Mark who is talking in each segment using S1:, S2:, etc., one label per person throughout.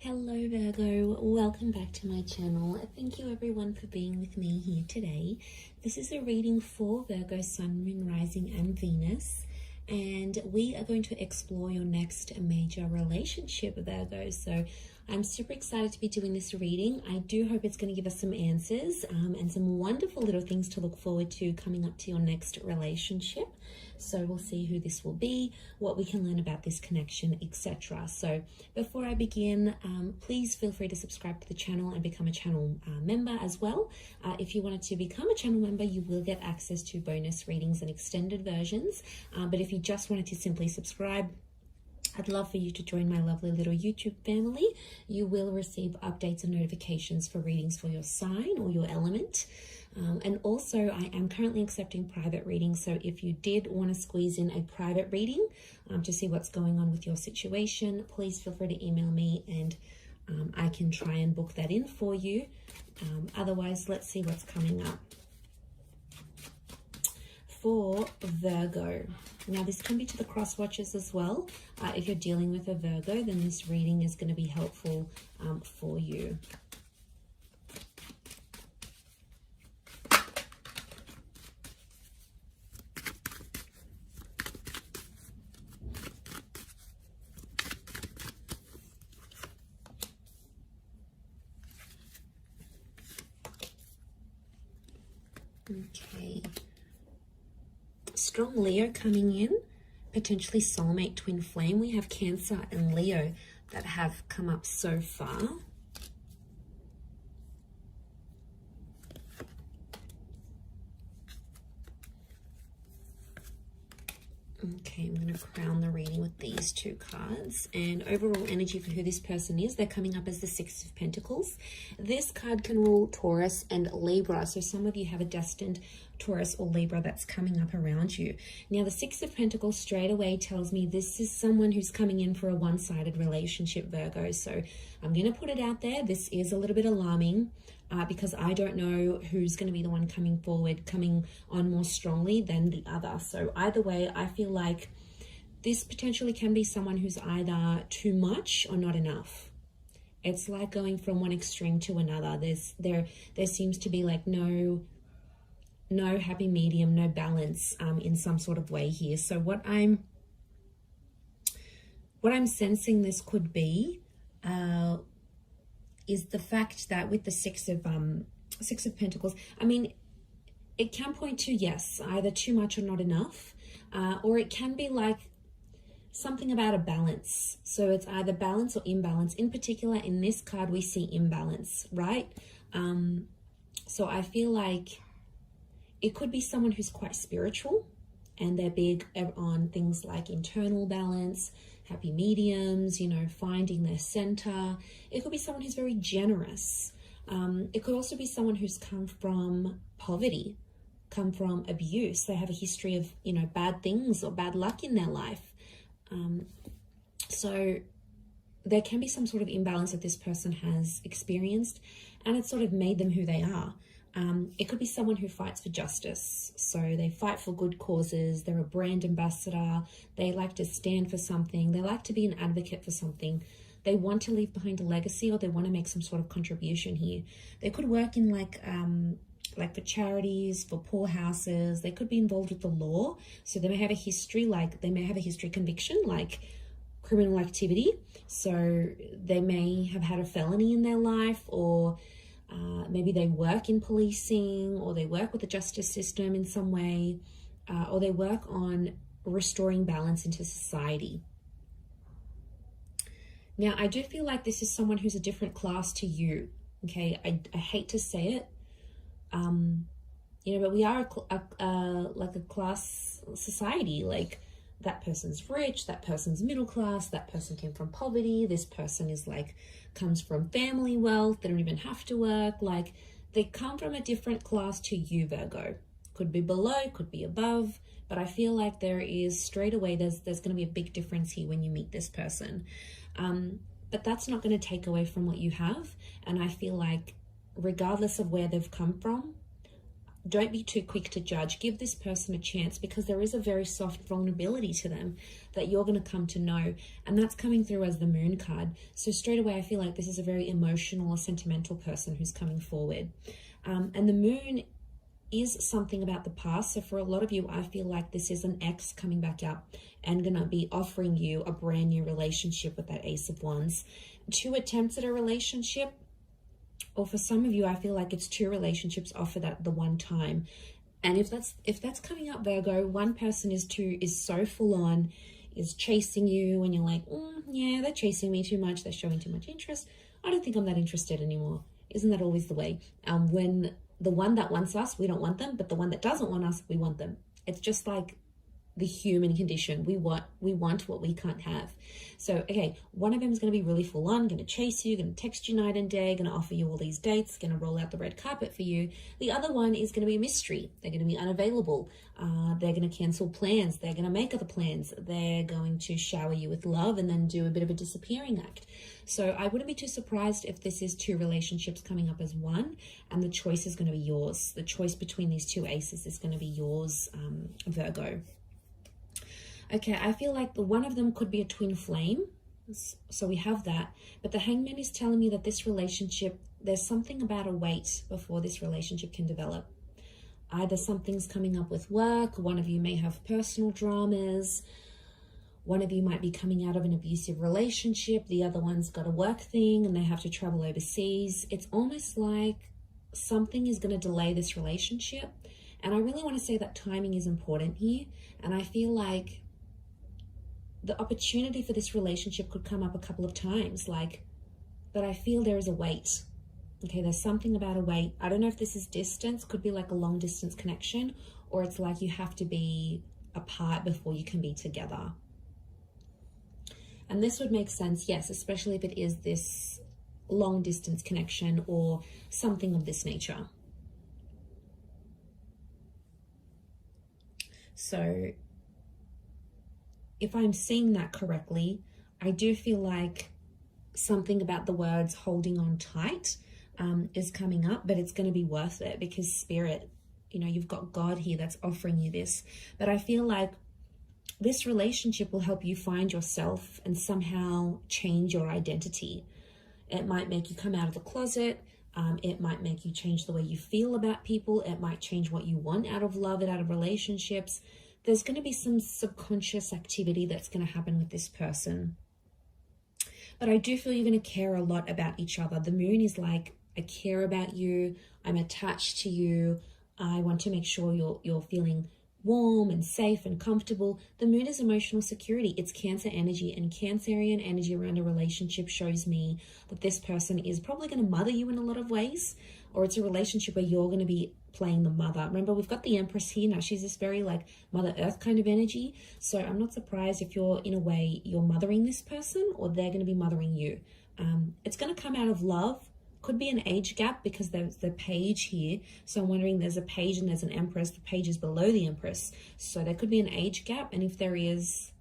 S1: Hello Virgo, welcome back to my channel. Thank you everyone for being with me here today. This is a reading for Virgo, Sun, Moon, Rising and Venus, and we are going to explore your next major relationship, Virgo. So I'm super excited to be doing this reading. I do hope it's going to give us some answers and some wonderful little things to look forward to coming up to your next relationship. So we'll see who this will be, what we can learn about this connection, etc. So before I begin, please feel free to subscribe to the channel and become a channel member as well. If you wanted to become a channel member, you will get access to bonus readings and extended versions. But if you just wanted to simply subscribe, I'd love for you to join my lovely little YouTube family. You will receive updates and notifications for readings for your sign or your element. And also, I am currently accepting private readings. So if you did want to squeeze in a private reading to see what's going on with your situation, please feel free to email me and I can try and book that in for you. Otherwise, let's see what's coming up for Virgo. Now, this can be to the cross watchers as well. If you're dealing with a Virgo, then this reading is going to be helpful for you. Okay. Strong Leo coming in, potentially soulmate twin flame. We have Cancer and Leo that have come up so far. Okay, I'm going to crown the reading with these two cards. And overall energy for who this person is, they're coming up as the Six of Pentacles. This card can rule Taurus and Libra. So some of you have a destined Taurus or Libra that's coming up around you. Now, the Six of Pentacles straight away tells me this is someone who's coming in for a one-sided relationship, Virgo. So I'm going to put it out there. This is a little bit alarming. Because I don't know who's going to be the one coming forward, coming on more strongly than the other. So either way, I feel like this potentially can be someone who's either too much or not enough. It's like going from one extreme to another. There seems to be like no happy medium, no balance in some sort of way here. So what I'm sensing this could be is the fact that with the Six of Pentacles, I mean, it can point to, yes, either too much or not enough, or it can be like something about a balance. So it's either balance or imbalance. In particular, in this card, we see imbalance, right? So I feel like it could be someone who's quite spiritual and they're big on things like internal balance, happy mediums, you know, finding their center. It could be someone who's very generous. It could also be someone who's come from poverty, come from abuse. They have a history of, you know, bad things or bad luck in their life. So there can be some sort of imbalance that this person has experienced, and it's sort of made them who they are. It could be someone who fights for justice. So they fight for good causes. They're a brand ambassador. They like to stand for something. They like to be an advocate for something. They want to leave behind a legacy, or they want to make some sort of contribution here. They could work in like for charities, for poor houses. They could be involved with the law. So they may have a history, conviction, like criminal activity. So they may have had a felony in their life, or maybe they work in policing, or they work with the justice system in some way, or they work on restoring balance into society. Now, I do feel like this is someone who's a different class to you, okay? I hate to say it, you know, but we are like a class society. Like, that person's rich, that person's middle class, that person came from poverty, this person is like, comes from family wealth, they don't even have to work. Like, they come from a different class to you, Virgo. Could be below, could be above, but I feel like there is straight away, there's going to be a big difference here when you meet this person. But that's not going to take away from what you have. And I feel like regardless of where they've come from, don't be too quick to judge. Give this person a chance, because there is a very soft vulnerability to them that you're going to come to know. And that's coming through as the moon card. So straight away, I feel like this is a very emotional or sentimental person who's coming forward. And the moon is something about the past. So for a lot of you, I feel like this is an ex coming back up and going to be offering you a brand new relationship with that Ace of Wands. 2 attempts at a relationship, or for some of you, I feel like it's 2 relationships offered at the one time. And if that's coming up, Virgo, one person is so full on, is chasing you, and you're like, yeah, they're chasing me too much, they're showing too much interest. I don't think I'm that interested anymore. Isn't that always the way? When the one that wants us, we don't want them, but the one that doesn't want us, we want them. It's just like the human condition. We want what we can't have. So, okay, one of them is going to be really full on, going to chase you, going to text you night and day, going to offer you all these dates, going to roll out the red carpet for you. The other one is going to be a mystery. They're going to be unavailable. They're going to cancel plans. They're going to make other plans. They're going to shower you with love and then do a bit of a disappearing act. So I wouldn't be too surprised if this is 2 relationships coming up as one, and the choice is going to be yours. The choice between these 2 aces is going to be yours, Virgo. Okay, I feel like the one of them could be a twin flame. So we have that. But the Hangman is telling me that this relationship, there's something about a wait before this relationship can develop. Either something's coming up with work, one of you may have personal dramas, one of you might be coming out of an abusive relationship, the other one's got a work thing and they have to travel overseas. It's almost like something is going to delay this relationship. And I really want to say that timing is important here. And I feel like the opportunity for this relationship could come up a couple of times, but I feel there is a wait. Okay, there's something about a wait. I don't know if this is distance, could be like a long distance connection, or it's like you have to be apart before you can be together. And this would make sense, yes, especially if it is this long distance connection or something of this nature. So if I'm seeing that correctly, I do feel like something about the words holding on tight is coming up, but it's going to be worth it, because Spirit, you've got God here that's offering you this. But I feel like this relationship will help you find yourself and somehow change your identity. It might make you come out of the closet. It might make you change the way you feel about people. It might change what you want out of love and out of relationships. There's going to be some subconscious activity that's going to happen with this person. But I do feel you're going to care a lot about each other. The moon is like, I care about you. I'm attached to you. I want to make sure you're feeling warm and safe and comfortable. The moon is emotional security. It's Cancer energy, and Cancerian energy around a relationship shows me that this person is probably going to mother you in a lot of ways, or it's a relationship where you're going to be playing the mother. Remember, we've got the Empress here now. She's this very like Mother Earth kind of energy. So I'm not surprised if you're, in a way, you're mothering this person, or they're going to be mothering you. It's going to come out of love. Could be an age gap, because there's the page here. So I'm wondering, there's a page and there's an Empress. The page is below the Empress. So there could be an age gap. And if there is,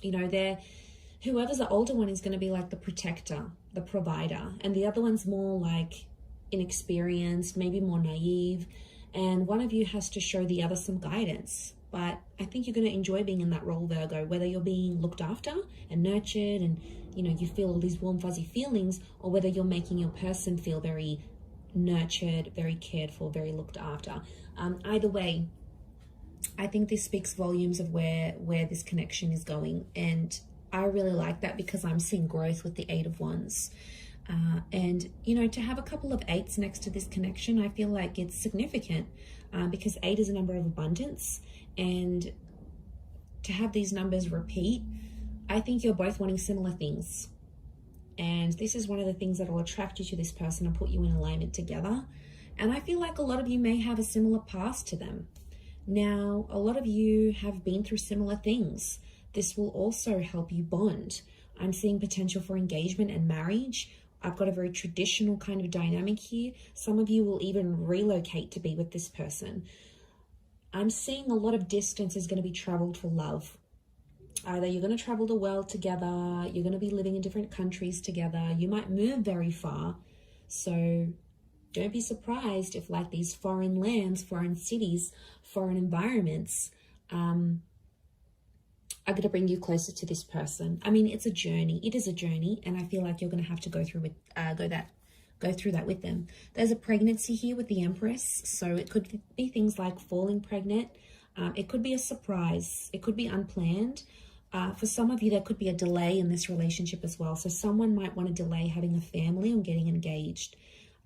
S1: whoever's the older one is going to be like the protector, the provider. And the other one's more like inexperienced, maybe more naive. And one of you has to show the other some guidance. But I think you're going to enjoy being in that role, Virgo, whether you're being looked after and nurtured and, you feel all these warm, fuzzy feelings, or whether you're making your person feel very nurtured, very cared for, very looked after. Either way, I think this speaks volumes of where this connection is going. And I really like that, because I'm seeing growth with the 8 of Wands. And, to have a couple of 8s next to this connection, I feel like it's significant, because 8 is a number of abundance. And to have these numbers repeat, I think you're both wanting similar things. And this is one of the things that will attract you to this person and put you in alignment together. And I feel like a lot of you may have a similar past to them. Now, a lot of you have been through similar things. This will also help you bond. I'm seeing potential for engagement and marriage. I've got a very traditional kind of dynamic here. Some of you will even relocate to be with this person. I'm seeing a lot of distance is going to be traveled for love. Either you're going to travel the world together, you're going to be living in different countries together, you might move very far. So Don't be surprised if like these foreign lands, foreign cities, foreign environments are going to bring you closer to this person. I mean, it's a journey. It is a journey, and I feel like you're going to have to go through that with them. There's a pregnancy here with the Empress, so it could be things like falling pregnant. It could be a surprise. It could be unplanned. For some of you, there could be a delay in this relationship as well. So someone might want to delay having a family or getting engaged.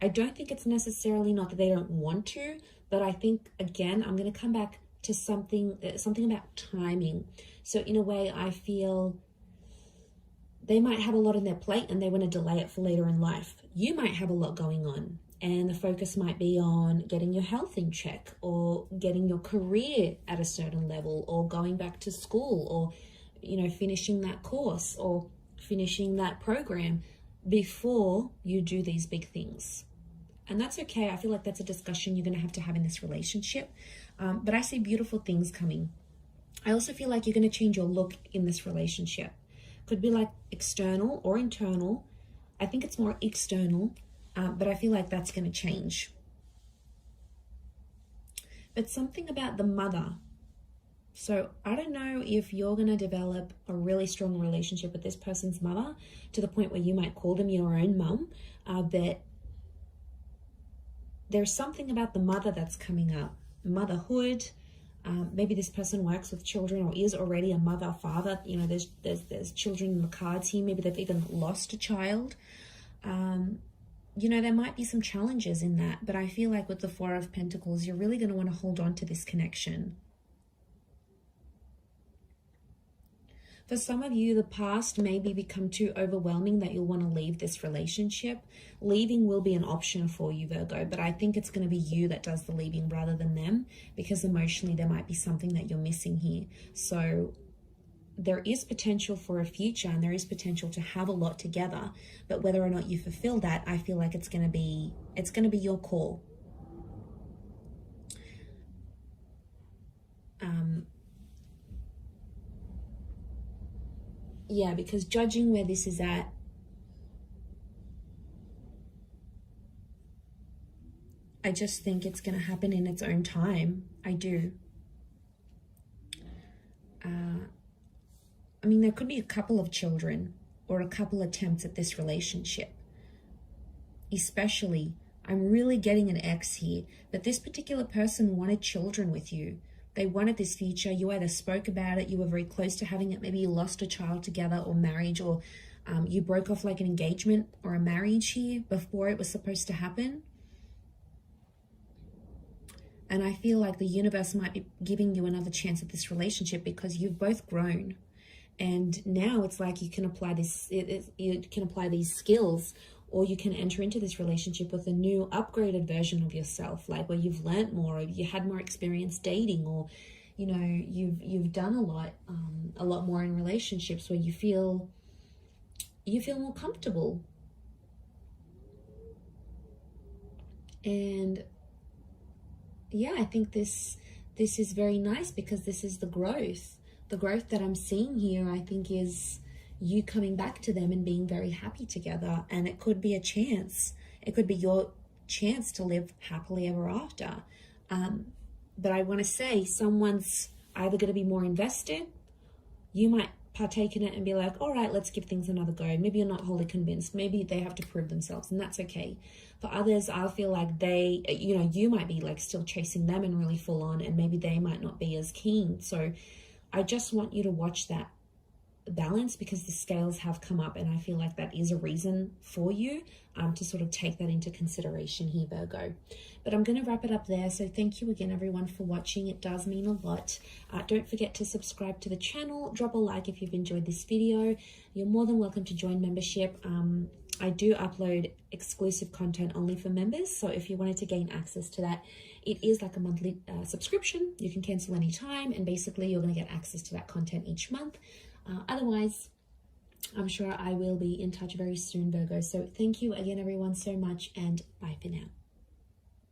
S1: I don't think it's necessarily not that they don't want to, but I think, again, I'm going to come back to something about timing. So in a way, I feel they might have a lot on their plate and they want to delay it for later in life. You might have a lot going on, and the focus might be on getting your health in check, or getting your career at a certain level, or going back to school, or, you know, finishing that course or finishing that program before you do these big things. And that's okay. I feel like that's a discussion you're going to have in this relationship. But I see beautiful things coming. I also feel like you're going to change your look in this relationship. Could be like external or internal. I think it's more external, but I feel like that's going to change. But something about the mother. So I don't know if you're going to develop a really strong relationship with this person's mother to the point where you might call them your own mum, but there's something about the mother that's coming up. Motherhood. Maybe this person works with children or is already a mother, father. You know, there's children in the cards here. Maybe they've even lost a child. You know, there might be some challenges in that, but I feel like with the Four of Pentacles, you're really going to want to hold on to this connection. For some of you, the past may become too overwhelming that you'll want to leave this relationship. Leaving will be an option for you, Virgo, but I think it's going to be you that does the leaving rather than them, because emotionally there might be something that you're missing here. So there is potential for a future, and there is potential to have a lot together, but whether or not you fulfill that, I feel like it's going to be your call. Yeah, because judging where this is at, I just think it's going to happen in its own time. I do. I mean, there could be a couple of children or a couple attempts at this relationship. Especially, I'm really getting an X here, but this particular person wanted children with you. They wanted this future. You either spoke about it, you were very close to having it, maybe you lost a child together, or marriage, or you broke off like an engagement or a marriage here before it was supposed to happen. And I feel like the universe might be giving you another chance at this relationship because you've both grown. And now it's like you can apply this, you can apply these skills, or you can enter into this relationship with a new upgraded version of yourself, like where you've learnt more, or you had more experience dating, or, you know, you've done a lot more in relationships where you feel more comfortable. And yeah, I think this is very nice, because this is the growth. The growth that I'm seeing here, I think, is you coming back to them and being very happy together. And it could be a chance. It could be your chance to live happily ever after. But I want to say someone's either going to be more invested. You might partake in it and be like, all right, let's give things another go. Maybe you're not wholly convinced. Maybe they have to prove themselves, and that's okay. For others, I feel like they, you know, you might be like still chasing them and really full on, and maybe they might not be as keen. So I just want you to watch that balance, because the scales have come up, and I feel like that is a reason for you to sort of take that into consideration here, Virgo. But I'm going to wrap it up there. So thank you again, everyone, for watching. It does mean a lot. Don't forget to subscribe to the channel. Drop a like if you've enjoyed this video. You're more than welcome to join membership. I do upload exclusive content only for members, so if you wanted to gain access to that, it is like a monthly subscription. You can cancel anytime, and basically you're going to get access to that content each month. Otherwise, I'm sure I will be in touch very soon, Virgo. So thank you again, everyone, so much, and bye for now.